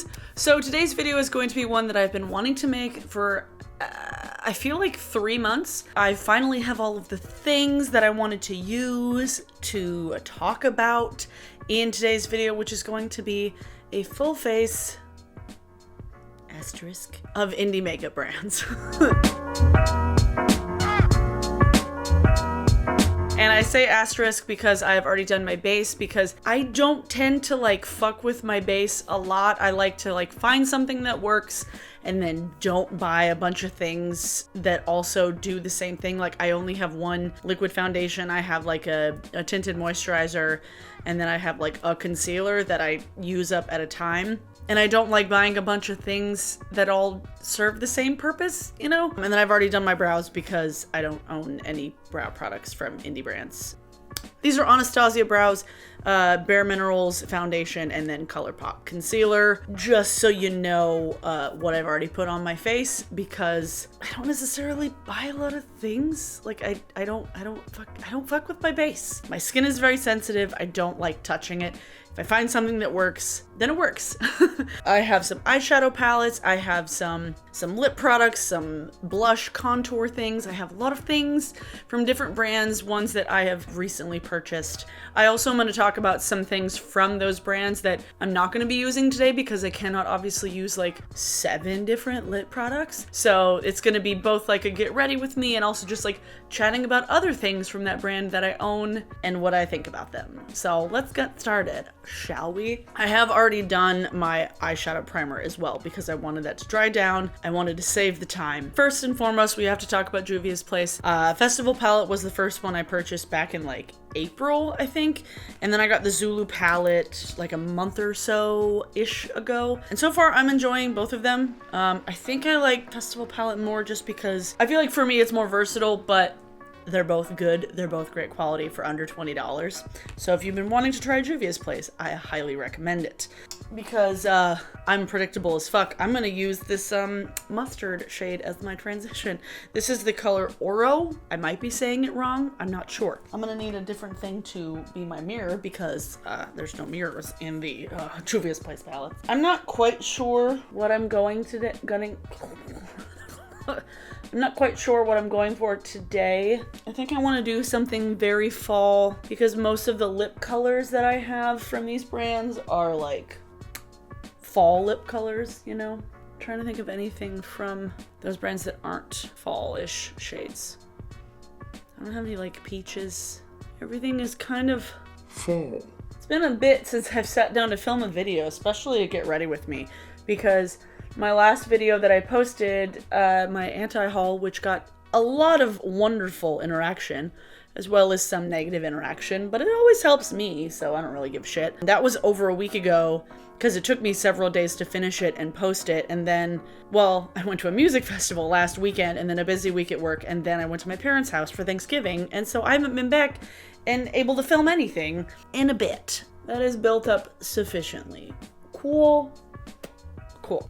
friends. So today's video is going to be one that I've been wanting to make for I feel like 3 months. I finally have all of the things that I wanted to use to talk about in today's video, which is going to be a full face asterisk of indie makeup brands. And I say asterisk because I have already done my base, because I don't tend to like fuck with my base a lot. I like to like find something that works and then don't buy a bunch of things that also do the same thing. Like I only have one liquid foundation. I have like a tinted moisturizer, and then I have like a concealer that I use up at a time. And I don't like buying a bunch of things that all serve the same purpose, you know? And then I've already done my brows because I don't own any brow products from indie brands. These are Anastasia brows, Bare Minerals foundation, and then ColourPop concealer. Just so you know what I've already put on my face, because I don't necessarily buy a lot of things. Like I don't fuck with my base. My skin is very sensitive. I don't like touching it. If I find something that works, then it works. I have some eyeshadow palettes. I have some lip products, some blush contour things. I have a lot of things from different brands, ones that I have recently purchased. I also am going to talk about some things from those brands that I'm not going to be using today because I cannot obviously use like 7 different lip products. So it's going to be both like a get ready with me and also just like chatting about other things from that brand that I own and what I think about them. So let's get started, shall we? I have already done my eyeshadow primer as well because I wanted that to dry down. I wanted to save the time. First and foremost, we have to talk about Juvia's Place. Festival palette was the first one I purchased back in like April, I think. And then I got the Zulu palette like a month or so-ish ago. And so far I'm enjoying both of them. I think I like Festival palette more just because I feel like for me it's more versatile, but they're both good. They're both great quality for under $20. So if you've been wanting to try Juvia's Place, I highly recommend it. Because I'm predictable as fuck, I'm gonna use this mustard shade as my transition. This is the color Oro. I might be saying it wrong. I'm not sure. I'm gonna need a different thing to be my mirror because there's no mirrors in the Juvia's Place palette. I'm not quite sure what I'm going today. I'm not quite sure what I'm going for today. I think I want to do something very fall because most of the lip colors that I have from these brands are like fall lip colors, you know? I'm trying to think of anything from those brands that aren't fall-ish shades. I don't have any like peaches. Everything is kind of fall. It's been a bit since I've sat down to film a video, especially to get ready with me, because my last video that I posted, my anti-haul, which got a lot of wonderful interaction, as well as some negative interaction, but it always helps me, so I don't really give a shit. That was over a week ago, because it took me several days to finish it and post it, and then, well, I went to a music festival last weekend, and then a busy week at work, and then I went to my parents' house for Thanksgiving, and so I haven't been back and able to film anything in a bit. That is built up sufficiently. Cool.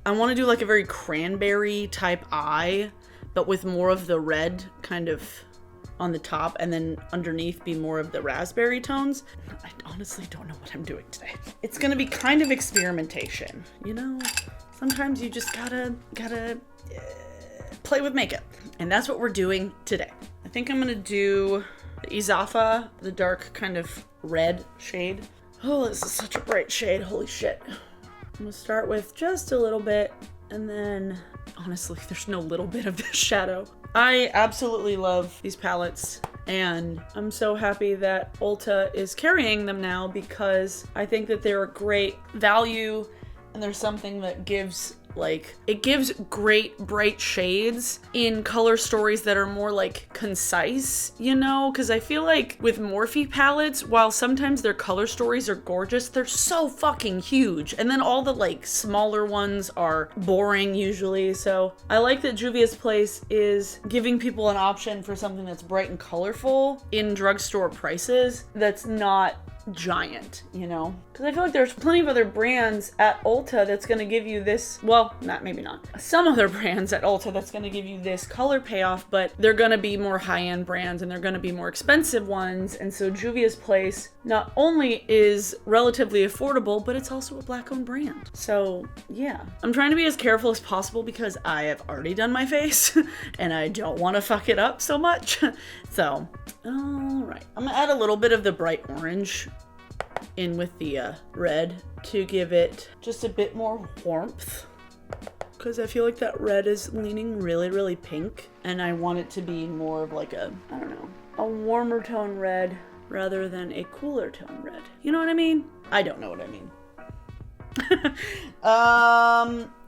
I want to do like a very cranberry type eye, but with more of the red kind of on the top, and then underneath be more of the raspberry tones. I honestly don't know what I'm doing today. It's gonna be kind of experimentation, you know? Sometimes you just gotta play with makeup, and that's what we're doing today. I think I'm gonna do the Izafa, the dark kind of red shade. Oh, this is such a bright shade, holy shit. I'm gonna start with just a little bit, and then honestly, there's no little bit of this shadow. I absolutely love these palettes, and I'm so happy that Ulta is carrying them now because I think that they're a great value, and there's something that gives it gives great bright shades in color stories that are more like concise, you know? Because I feel like with Morphe palettes, while sometimes their color stories are gorgeous, they're so fucking huge. And then all the like smaller ones are boring usually. So I like that Juvia's Place is giving people an option for something that's bright and colorful in drugstore prices that's not giant, you know? Because I feel like there's plenty of other brands at Ulta that's going to give you this, well, maybe not. Some other brands at Ulta that's going to give you this color payoff, but they're going to be more high-end brands and they're going to be more expensive ones. And so Juvia's Place not only is relatively affordable, but it's also a Black-owned brand. So yeah, I'm trying to be as careful as possible because I have already done my face and I don't want to fuck it up so much. So, all right. I'm gonna add a little bit of the bright orange in with the red to give it just a bit more warmth, because I feel like that red is leaning really, really pink, and I want it to be more of like a, I don't know, a warmer tone red rather than a cooler tone red. You know what I mean? I don't know what I mean.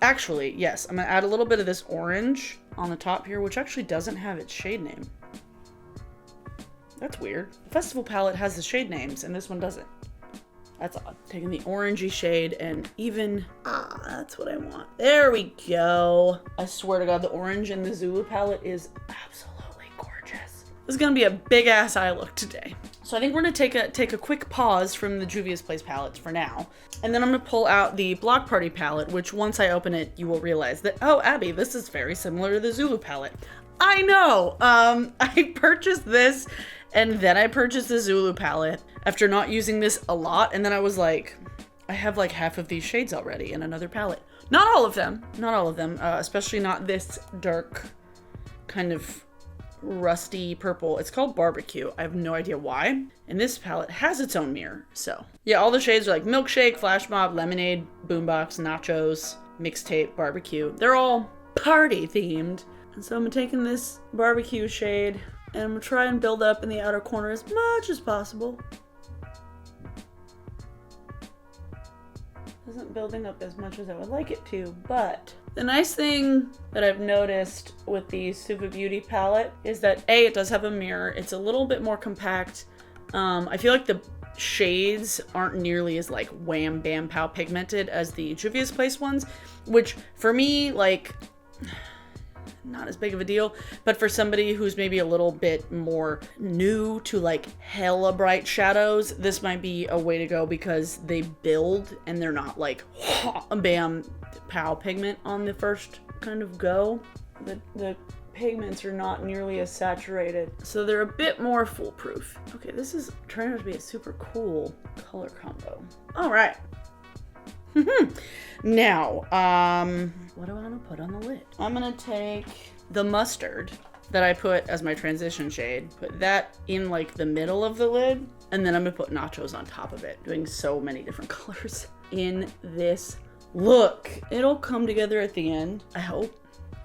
Actually, yes, I'm gonna add a little bit of this orange on the top here, which actually doesn't have its shade name. That's weird. The Festival palette has the shade names and this one doesn't. That's odd. Taking the orangey shade and even, that's what I want. There we go. I swear to God, the orange in the Zulu palette is absolutely gorgeous. This is gonna be a big ass eye look today. So I think we're gonna take a quick pause from the Juvia's Place palettes for now. And then I'm gonna pull out the Block Party palette, which once I open it, you will realize that, oh, Abby, this is very similar to the Zulu palette. I know, I purchased this and then I purchased the Zulu palette after not using this a lot. And then I was like, I have like half of these shades already in another palette. Not all of them, especially not this dark kind of rusty purple. It's called Barbecue. I have no idea why. And this palette has its own mirror. So yeah, all the shades are like Milkshake, Flash Mob, Lemonade, Boombox, Nachos, Mixtape, Barbecue. They're all party themed. And so I'm taking this barbecue shade and I'm gonna try and build up in the outer corner as much as possible. Isn't building up as much as I would like it to, but the nice thing that I've noticed with the Suva Beauty palette is that A, it does have a mirror. It's a little bit more compact. I feel like the shades aren't nearly as like wham bam pow pigmented as the Juvia's Place ones, which for me, like, not as big of a deal, but for somebody who's maybe a little bit more new to like hella bright shadows, this might be a way to go because they build and they're not like bam pow pigment on the first kind of go. The pigments are not nearly as saturated, so they're a bit more foolproof. Okay, this is turning out to be a super cool color combo. All right. Now, what do I want to put on the lid? I'm gonna take the mustard that I put as my transition shade, put that in like the middle of the lid, and then I'm gonna put Nachos on top of it, doing so many different colors in this look. It'll come together at the end, I hope.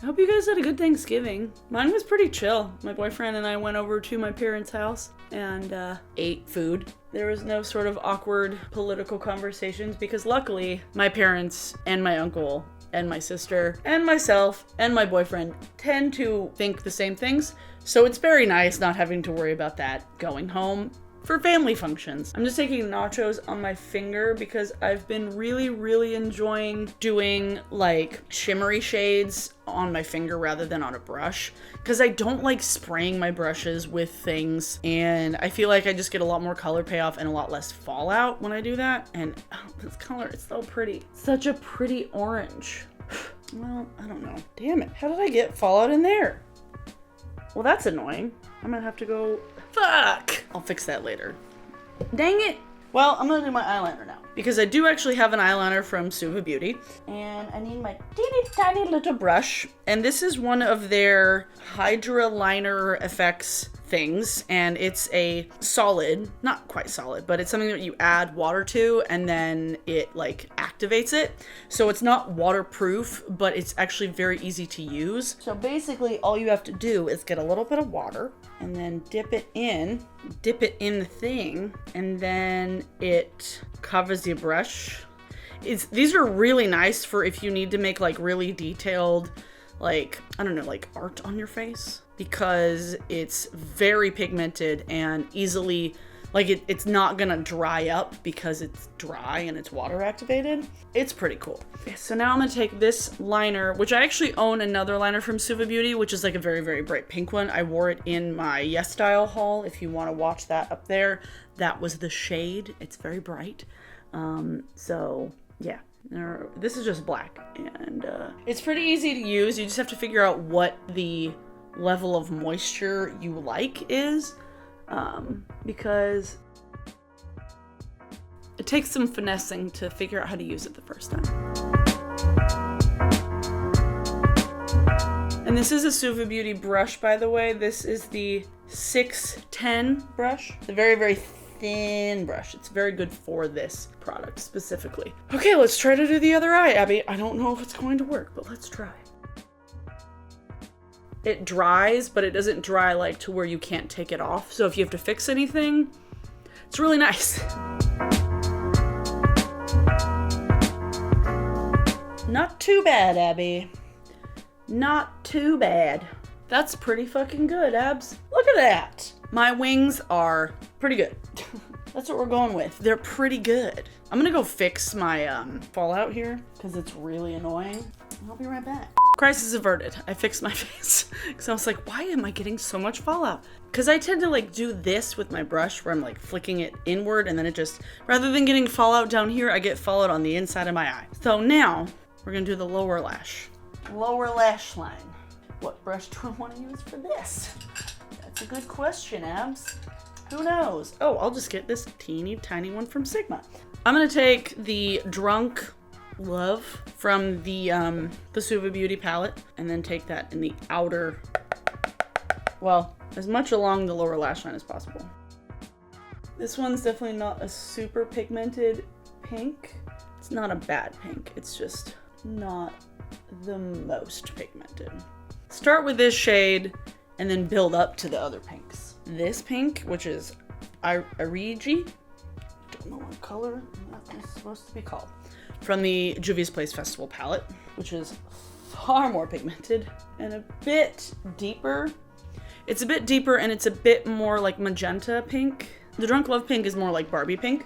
I hope you guys had a good Thanksgiving. Mine was pretty chill. My boyfriend and I went over to my parents' house and ate food. There was no sort of awkward political conversations because luckily my parents and my uncle and my sister and myself and my boyfriend tend to think the same things. So it's very nice not having to worry about that going home for family functions. I'm just taking Nachos on my finger because I've been really, really enjoying doing like shimmery shades on my finger rather than on a brush, because I don't like spraying my brushes with things, and I feel like I just get a lot more color payoff and a lot less fallout when I do that. And this color is so pretty. Such a pretty orange. Well, I don't know. Damn it. How did I get fallout in there? Well, that's annoying. I'm gonna have to go, fuck! I'll fix that later. Dang it! Well, I'm gonna do my eyeliner now, because I do actually have an eyeliner from Suva Beauty, and I need my teeny tiny little brush, and this is one of their Hydra Liner Effects things, and it's a solid, not quite solid, but it's something that you add water to and then it like activates it. So it's not waterproof, but it's actually very easy to use. So basically all you have to do is get a little bit of water and then dip it in the thing, and then it covers your brush. These are really nice for if you need to make like really detailed, like, I don't know, like art on your face, because it's very pigmented and easily Like it's not gonna dry up because it's dry and it's water activated. It's pretty cool. Okay, so now I'm gonna take this liner, which I actually own another liner from Suva Beauty, which is like a very, very bright pink one. I wore it in my Yes Style haul. If you want to watch that up there, that was the shade. It's very bright. So yeah, this is just black, and it's pretty easy to use. You just have to figure out what the level of moisture you like is, because it takes some finessing to figure out how to use it the first time. And this is a Suva Beauty brush, by the way. This is the 610 brush, the very, very thin brush. It's very good for this product specifically. Okay, let's try to do the other eye, Abby. I don't know if it's going to work, but let's try. It dries, but it doesn't dry like to where you can't take it off. So if you have to fix anything, it's really nice. Not too bad, Abby. Not too bad. That's pretty fucking good, Abs. Look at that. My wings are pretty good. That's what we're going with. They're pretty good. I'm gonna go fix my fallout here because it's really annoying. I'll be right back. Crisis averted. I fixed my face because I was like, why am I getting so much fallout? Because I tend to like do this with my brush where I'm like flicking it inward, and then it just, rather than getting fallout down here, I get fallout on the inside of my eye. So now we're gonna do the lower lash. Lower lash line. What brush do I want to use for this? That's a good question, Abs. Who knows? Oh, I'll just get this teeny tiny one from Sigma. I'm gonna take the Drunk Love from the Suva Beauty palette, and then take that in the outer, well, as much along the lower lash line as possible. This one's definitely not a super pigmented pink. It's not a bad pink. It's just not the most pigmented. Start with this shade and then build up to the other pinks. This pink, which is yayyyy, don't know what color that is supposed to be called, from the Juvia's Place Festival palette, which is far more pigmented and a bit deeper. It's a bit deeper and it's a bit more like magenta pink. The Drunk Love pink is more like Barbie pink.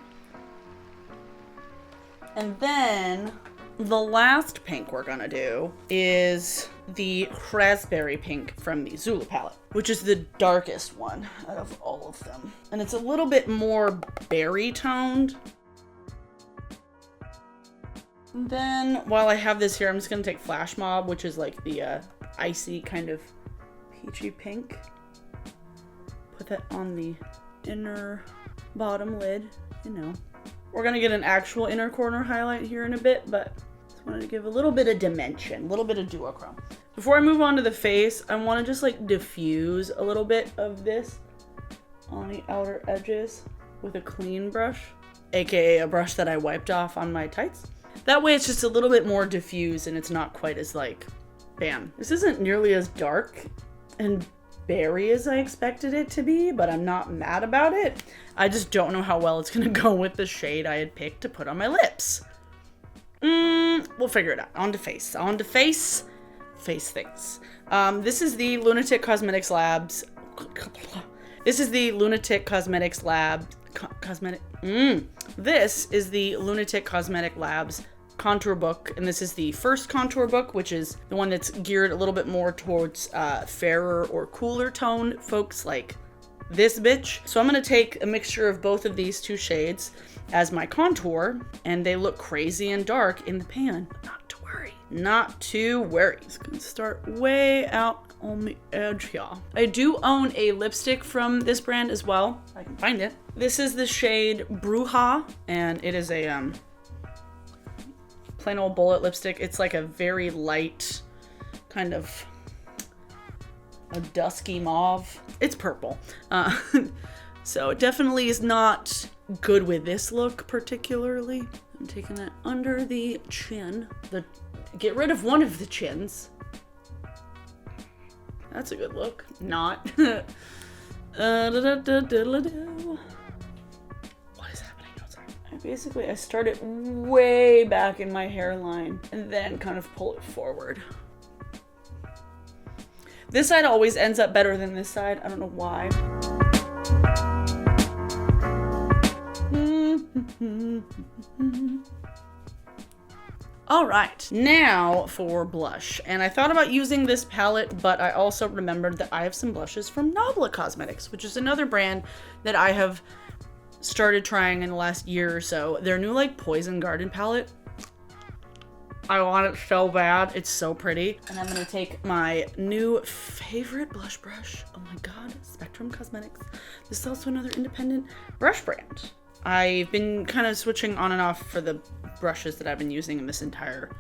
And then the last pink we're gonna do is the raspberry pink from the Zula palette, which is the darkest one out of all of them. And it's a little bit more berry toned. And then while I have this here, I'm just gonna take Flash Mob, which is like the icy kind of peachy pink. Put that on the inner bottom lid, you know. We're gonna get an actual inner corner highlight here in a bit, but just wanted to give a little bit of dimension, a little bit of duochrome. Before I move on to the face, I wanna just like diffuse a little bit of this on the outer edges with a clean brush, AKA a brush that I wiped off on my tights. That way it's just a little bit more diffused and it's not quite as like, bam. This isn't nearly as dark and berry as I expected it to be, but I'm not mad about it. I just don't know how well it's gonna go with the shade I had picked to put on my lips. We'll figure it out. On to face. On to face. Face things. This is the Lunatic Cosmetics Labs. This is the Lunatic Cosmetics Lab. This is the Lunatic Cosmetic Labs contour book, and this is the first contour book, which is the one that's geared a little bit more towards fairer or cooler tone folks like this bitch. So I'm gonna take a mixture of both of these two shades as my contour, and they look crazy and dark in the pan. Not to worry. Not to worry. It's gonna start way out on the edge here. I do own a lipstick from this brand as well. I can find it. This is the shade Bruja, and it is a plain old bullet lipstick. It's like a very light, kind of a dusky mauve. It's purple. So it definitely is not good with this look particularly. I'm taking that under the chin. Get rid of one of the chins. That's a good look. Not. What is happening outside? I start it way back in my hairline and then kind of pull it forward. This side always ends up better than this side. I don't know why. All right, now for blush. And I thought about using this palette, but I also remembered that I have some blushes from Nabla Cosmetics, which is another brand that I have started trying in the last year or so. Their new like Poison Garden palette. I want it so bad. It's so pretty. And I'm gonna take my new favorite blush brush. Oh my God, Spectrum Cosmetics. This is also another independent brush brand. I've been kind of switching on and off for the brushes that I've been using in this entire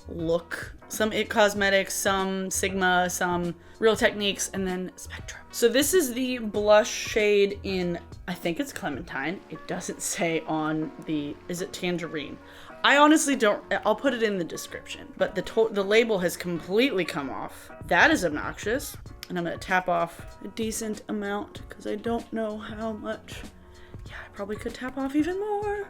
look. Some IT Cosmetics, some Sigma, some Real Techniques, and then Spectrum. So this is the blush shade in, I think it's Clementine. It doesn't say on the, is it Tangerine? I honestly don't, I'll put it in the description, but the label has completely come off. That is obnoxious. And I'm gonna tap off a decent amount because I don't know how much. Yeah, I probably could tap off even more.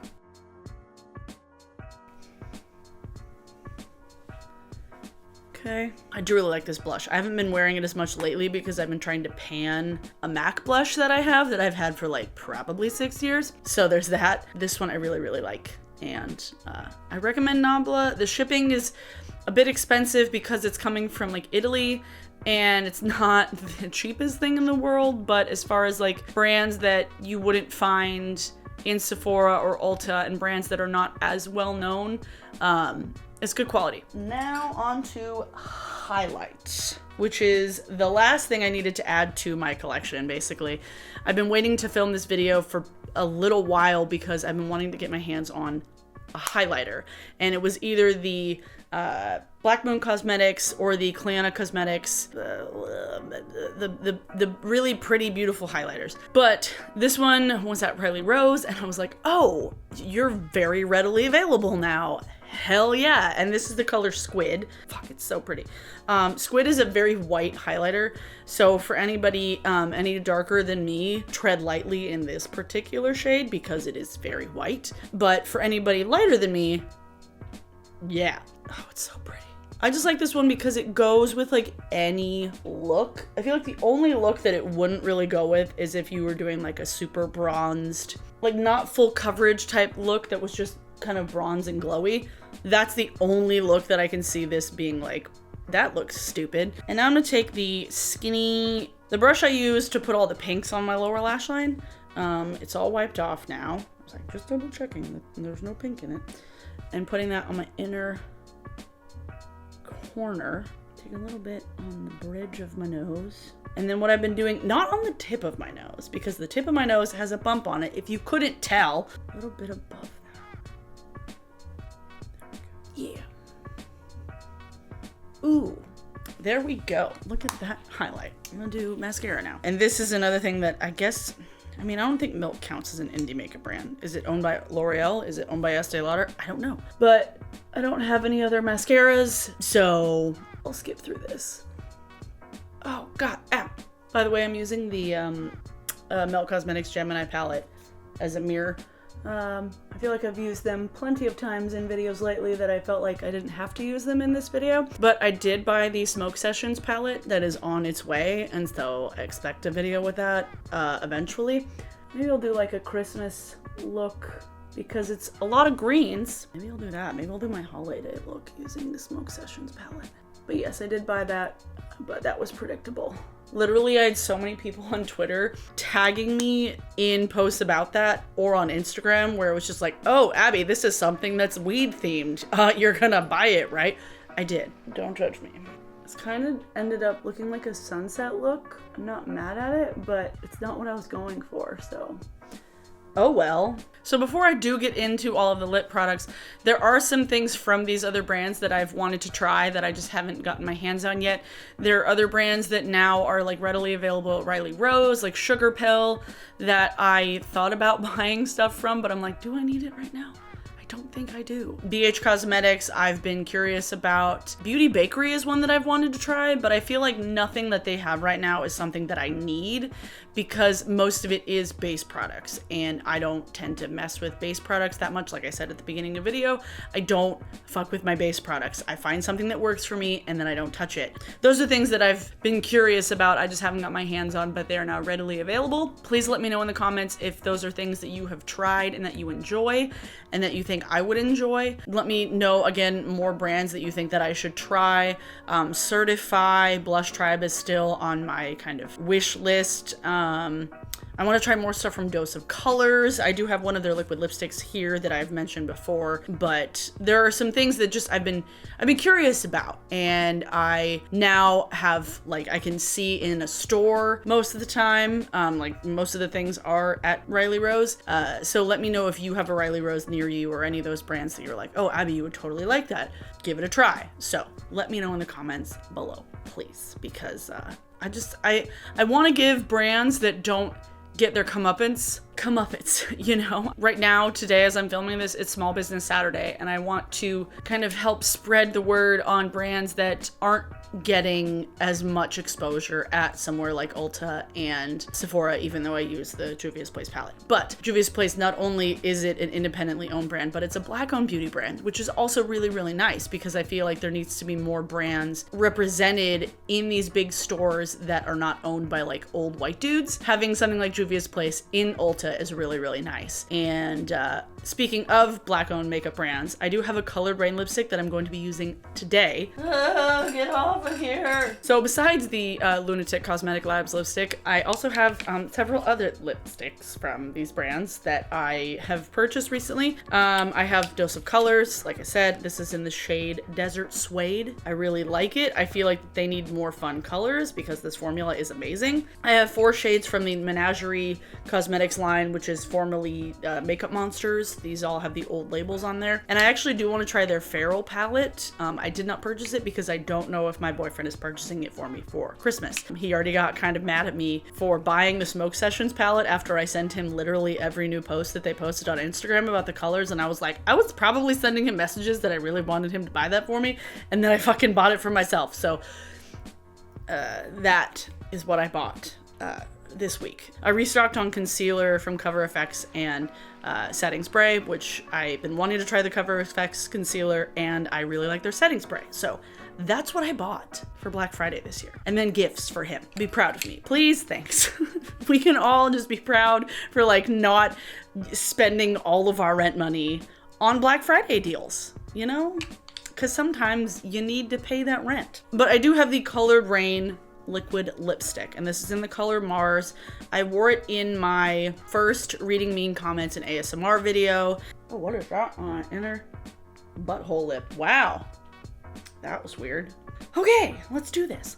Okay. I do really like this blush. I haven't been wearing it as much lately because I've been trying to pan a MAC blush that I've had for like probably 6 years. So there's that. This one I really, really like. And I recommend Nabla. The shipping is a bit expensive because it's coming from like Italy and it's not the cheapest thing in the world, but as far as like brands that you wouldn't find in Sephora or Ulta and brands that are not as well known, it's good quality. Now on to highlights, which is the last thing I needed to add to my collection, basically. I've been waiting to film this video for a little while because I've been wanting to get my hands on a highlighter. And it was either the Black Moon Cosmetics or the Cliana Cosmetics, the really pretty, beautiful highlighters. But this one was at Riley Rose, and I was like, oh, you're very readily available now. Hell yeah. And this is the color Squid. Fuck, it's so pretty. Squid is a very white highlighter. So for anybody any darker than me, tread lightly in this particular shade because it is very white. But for anybody lighter than me, yeah. Oh, it's so pretty. I just like this one because it goes with like any look. I feel like the only look that it wouldn't really go with is if you were doing like a super bronzed, like not full coverage type look that was just kind of bronze and glowy. That's the only look that I can see this being like, that looks stupid. And now I'm gonna take the brush I used to put all the pinks on my lower lash line. It's all wiped off now. I was like, just double checking that there's no pink in it. And putting that on my inner corner. Take a little bit on the bridge of my nose. And then what I've been doing, not on the tip of my nose, because the tip of my nose has a bump on it. If you couldn't tell, a little bit above that. Yeah. Ooh, there we go. Look at that highlight. I'm gonna do mascara now. And this is another thing that I guess, I mean, I don't think Milk counts as an indie makeup brand. Is it owned by L'Oreal? Is it owned by Estee Lauder? I don't know. But I don't have any other mascaras, so I'll skip through this. Oh, God, ow. By the way, I'm using the Milk Cosmetics Gemini palette as a mirror. I feel like I've used them plenty of times in videos lately that I felt like I didn't have to use them in this video. But I did buy the Smoke Sessions palette that is on its way, and so I expect a video with that eventually. Maybe I'll do like a Christmas look because it's a lot of greens. Maybe I'll do that. Maybe I'll do my holiday look using the Smoke Sessions palette. But yes, I did buy that, but that was predictable. Literally, I had so many people on Twitter tagging me in posts about that or on Instagram where it was just like, oh, Abby, this is something that's weed themed. You're gonna buy it, right? I did. Don't judge me. It's kind of ended up looking like a sunset look. I'm not mad at it, but it's not what I was going for, so. Oh well. So before I do get into all of the lip products, there are some things from these other brands that I've wanted to try that I just haven't gotten my hands on yet. There are other brands that now are like readily available at Riley Rose, like Sugar Pill, that I thought about buying stuff from, but I'm like, do I need it right now? I don't think I do. BH Cosmetics, I've been curious about. Beauty Bakery is one that I've wanted to try, but I feel like nothing that they have right now is something that I need, because most of it is base products, and I don't tend to mess with base products that much. Like I said at the beginning of the video, I don't fuck with my base products. I find something that works for me and then I don't touch it. Those are things that I've been curious about. I just haven't got my hands on, but they are now readily available. Please let me know in the comments if those are things that you have tried and that you enjoy and that you think I would enjoy. Let me know, again, more brands that you think that I should try. Certify Blush Tribe is still on my kind of wish list. I want to try more stuff from Dose of Colors. I do have one of their liquid lipsticks here that I've mentioned before, but there are some things that just I've been curious about, and I now have, like, I can see in a store most of the time. Like, most of the things are at Riley Rose. So let me know if you have a Riley Rose near you or any of those brands that you're like, oh, Abby, you would totally like that. Give it a try. So let me know in the comments below, please, because I want to give brands that don't get their comeuppance, you know? Right now, today, as I'm filming this, it's Small Business Saturday, and I want to kind of help spread the word on brands that aren't getting as much exposure at somewhere like Ulta and Sephora, even though I use the Juvia's Place palette. But Juvia's Place, not only is it an independently owned brand, but it's a Black-owned beauty brand, which is also really, really nice, because I feel like there needs to be more brands represented in these big stores that are not owned by, like, old white dudes. Having something like Juvia's Place in Ulta is really, really nice. And speaking of Black-owned makeup brands, I do have a Colored Rain lipstick that I'm going to be using today. Get off of here. So besides the Lunatic Cosmetic Labs lipstick, I also have several other lipsticks from these brands that I have purchased recently. I have Dose of Colors. Like I said, this is in the shade Desert Suede. I really like it. I feel like they need more fun colors because this formula is amazing. I have 4 shades from the Menagerie Cosmetics line, which is formerly Makeup Monsters. These all have the old labels on there. And I actually do want to try their Feral palette. I did not purchase it because I don't know if my boyfriend is purchasing it for me for Christmas. He already got kind of mad at me for buying the Smoke Sessions palette after I sent him literally every new post that they posted on Instagram about the colors, and I was like, I was probably sending him messages that I really wanted him to buy that for me, and then I fucking bought it for myself. So that is what I bought this week. I restocked on concealer from Cover FX and setting spray, which I've been wanting to try the Cover FX concealer, and I really like their setting spray. So that's what I bought for Black Friday this year. And then gifts for him. Be proud of me. Please, thanks. We can all just be proud for, like, not spending all of our rent money on Black Friday deals, you know? Because sometimes you need to pay that rent. But I do have the Colored Rain liquid lipstick, and this is in the color Mars. I wore it in my first Reading Mean Comments and ASMR video. Oh, what is that on my inner butthole lip? Wow. That was weird. Okay, let's do this.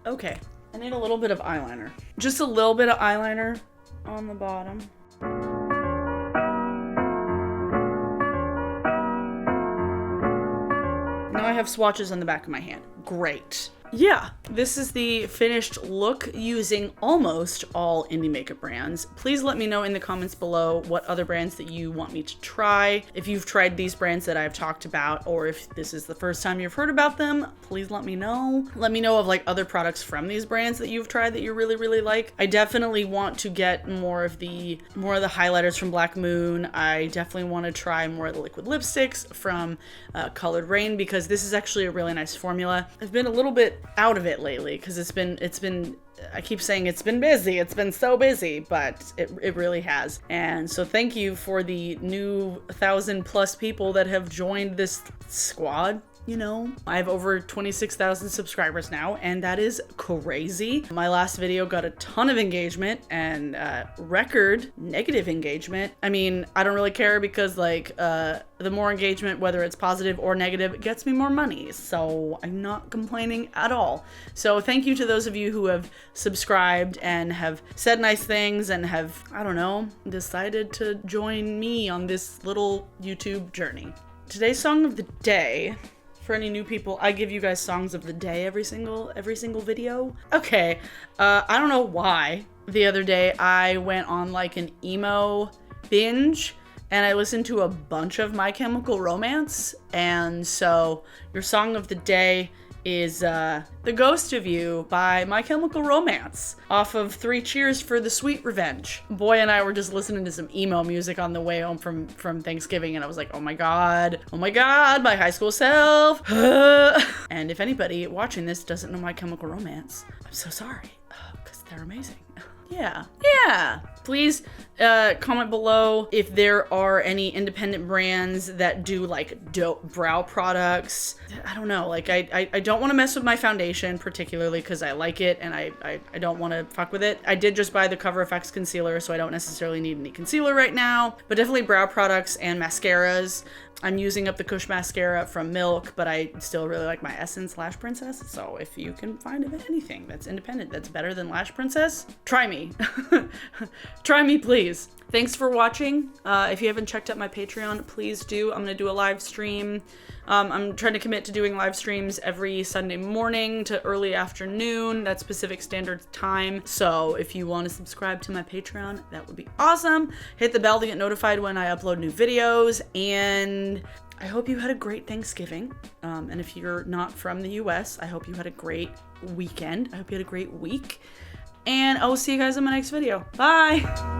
Okay, I need a little bit of eyeliner. Just a little bit of eyeliner on the bottom. Now I have swatches on the back of my hand. Great. Yeah, this is the finished look using almost all indie makeup brands. Please let me know in the comments below what other brands that you want me to try. If you've tried these brands that I've talked about, or if this is the first time you've heard about them, please let me know. Let me know of, like, other products from these brands that you've tried that you really, really like. I definitely want to get more of the highlighters from Black Moon. I definitely want to try more of the liquid lipsticks from Colored Rain, because this is actually a really nice formula. I've been a little bit out of it lately because it's been I keep saying it's been busy. It's been so busy, but it really has. And so thank you for the new 1,000+ people that have joined this squad. You know, I have over 26,000 subscribers now, and that is crazy. My last video got a ton of engagement and record negative engagement. I mean, I don't really care because, like, the more engagement, whether it's positive or negative, gets me more money. So I'm not complaining at all. So thank you to those of you who have subscribed and have said nice things and have, I don't know, decided to join me on this little YouTube journey. today's song of the day, for any new people, I give you guys songs of the day every single video. Okay, I don't know why. The other day I went on like an emo binge and I listened to a bunch of My Chemical Romance, and so your song of the day is The Ghost of You by My Chemical Romance, off of 3 Cheers for the Sweet Revenge. Boy and I were just listening to some emo music on the way home from Thanksgiving, and I was like, oh my god, my high school self. And if anybody watching this doesn't know My Chemical Romance, I'm so sorry, because they're amazing. Yeah. Please comment below if there are any independent brands that do like dope brow products. I don't know, like I don't want to mess with my foundation particularly because I like it and I don't want to fuck with it. I did just buy the Cover FX concealer, so I don't necessarily need any concealer right now, but definitely brow products and mascaras. I'm using up the Kush mascara from Milk, but I still really like my Essence Lash Princess. So if you can find anything that's independent that's better than Lash Princess, try me. Try me, please. Thanks for watching. If you haven't checked out my Patreon, please do. I'm gonna do a live stream. I'm trying to commit to doing live streams every Sunday morning to early afternoon. That's Pacific Standard Time. So if you want to subscribe to my Patreon, that would be awesome. Hit the bell to get notified when I upload new videos. And I hope you had a great Thanksgiving. And if you're not from the US, I hope you had a great weekend. I hope you had a great week. And I will see you guys in my next video. Bye!